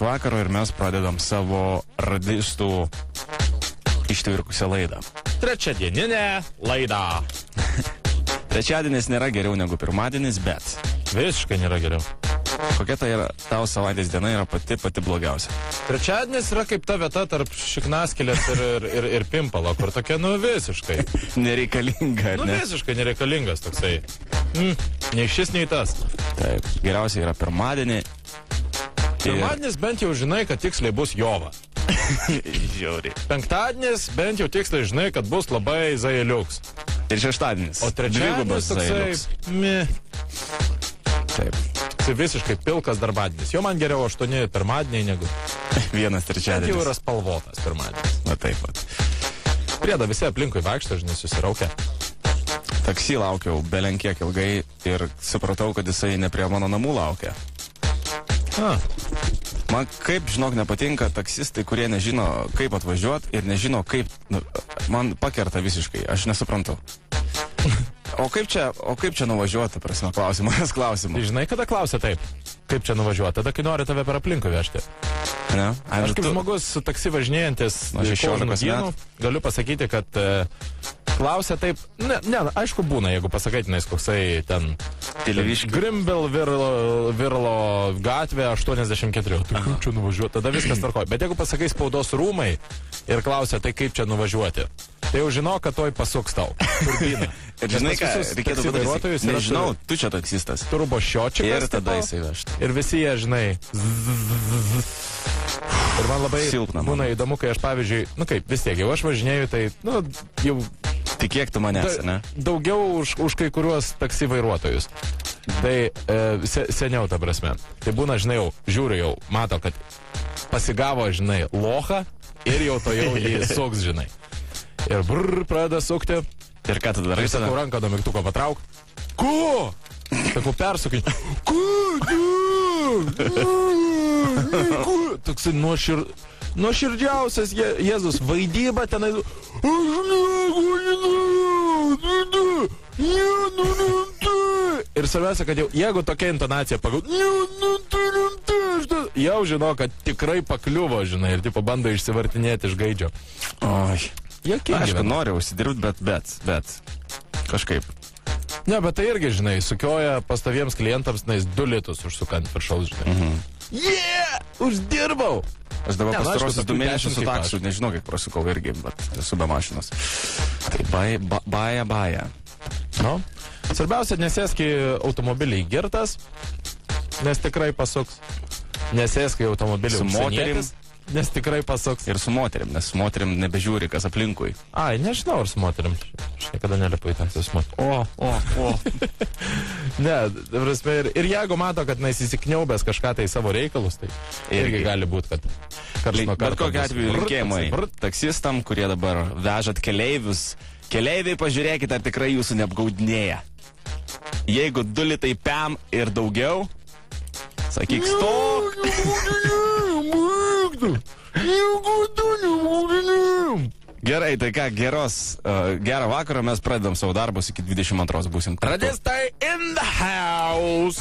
vakaro ir mes pradedam savo radistų ištvirkusią laidą. Trečiadieninė laida. Trečiadienis nėra geriau negu pirmadienis, bet Visiškai nėra geriau. kokia tai yra tavo savaitės diena yra pati blogiausia. Trečiadienis yra kaip ta vieta tarp šiknaskilės ir pimpalo, kur tokia, visiškai. Nereikalinga, ne? Visiškai nereikalingas toksai. Nei šis, nei tas. Taip, geriausia yra pirmadienį. Pirmadienis bent jau žinai, kad tiksliai bus jova. Žiauriai. Penktadienis bent jau tiksliai žinai, kad bus labai zailiuks. Ir šeštadienis. O trečiadienis toksai... Taip. Tai visiškai pilkas darbadienis. Jo man geriau 8 pirmadieniai negu... Vienas Bent trečiadienis. jau yra spalvotas pirmadienis. Na taip pat. Priedo visi aplinkui vaikšto, žinai, susiraukia. Taksi laukiau belenkiek ilgai ir supratau, kad jisai ne prie mano namų laukia. Man kaip, žinok, nepatinka taksistai, kurie nežino, kaip atvažiuoti ir nežino, kaip... Man pakerta visiškai, aš nesuprantu. O kaip čia nuvažiuoti, prasme, klausimas. Tai žinai, kada klausia taip? Kaip čia nuvažiuoti? Tada, kai nori tave per aplinkui vežti. Ne? Aš kaip žmogus su taksi važinėjantis nuo 16 dienų, galiu pasakyti, kad klausia taip... Ne, aišku būna, jeigu pasakai, tenais koksai ten... Grimbel Virlo gatvė 84. Tai kaip čia nuvažiuoti? Tada viskas tvarkoja. Bet jeigu pasakai spaudos rūmai ir klausia, tai kaip čia nuvažiuoti? Tai jau žinau, kad toj pasuks tau. Turbina. Ir žinai, ką reikėtų padaryti? Nežinau, tu čia taksistas. Turbo šiočikas. Ir tada jisai vežtų. Ir visi jie, žinai... Ir man labai būna įdomu, kai aš, pavyzdžiui, kaip vis tiek, jau aš važinėju, tai, jau... Tikėk tu manęs, ne? Daugiau už kai kuriuos taksi vairuotojus. Tai seniau, ta prasme. Tai būna, žinai, jau, žiūriu jau, mato, kad pasigavo, žinai, lochą ir jau to jau jį suks, žinai. Ir pradeda sukti. Ir ką tu darai? Sakau, ranką nuo mygtuko patrauk. Ko? Sakau, persukink. Toksai nuoširdžiausias Jėzus vaidyba tenai. Ir svarbiausia, kad jau, jeigu tokia intonacija jau žino, kad tikrai pakliuvo, žinai, ir tipo bando išsivartinėti iš gaidžio. Oi. Aišku, noriu užsidirbti, bet kažkaip. Ne, bet tai irgi, žinai, sukioja pastoviems klientams, 2 litus užsukant viršaus, žinai. Uždirbau! Aš dabar pastarosius 2 mėnesius su taksu, nežinau, kiek prasukau irgi, bet esu be mašinos. Tai baja. Svarbiausia, nesėsk į automobilį girtas, nes tikrai pasuks. Nesėsk į automobilį užsienietis, nes tikrai pasuks. Ir su moterim, nes su moterim nebežiūri, kas aplinkui. Ai, nežinau, ar su moterim. Aš niekada nelipu į taksi su moterim. O. Ne, prasme, ir jeigu mato, kad įsikniaubęs kažką tai savo reikalus, tai irgi gali būti, kad karts nuo karto... Bet kokiu atveju linkėjimai taksistam, kurie dabar vežat keleivius. Keleiviai, pažiūrėkite, ar tikrai jūsų neapgaudinėja. Jeigu 2 litai pem ir daugiau, sakyk stok. Gerai, tai ką, gerą vakarą, mes pradedam savo darbus iki 22 būsim. Radistai in the house!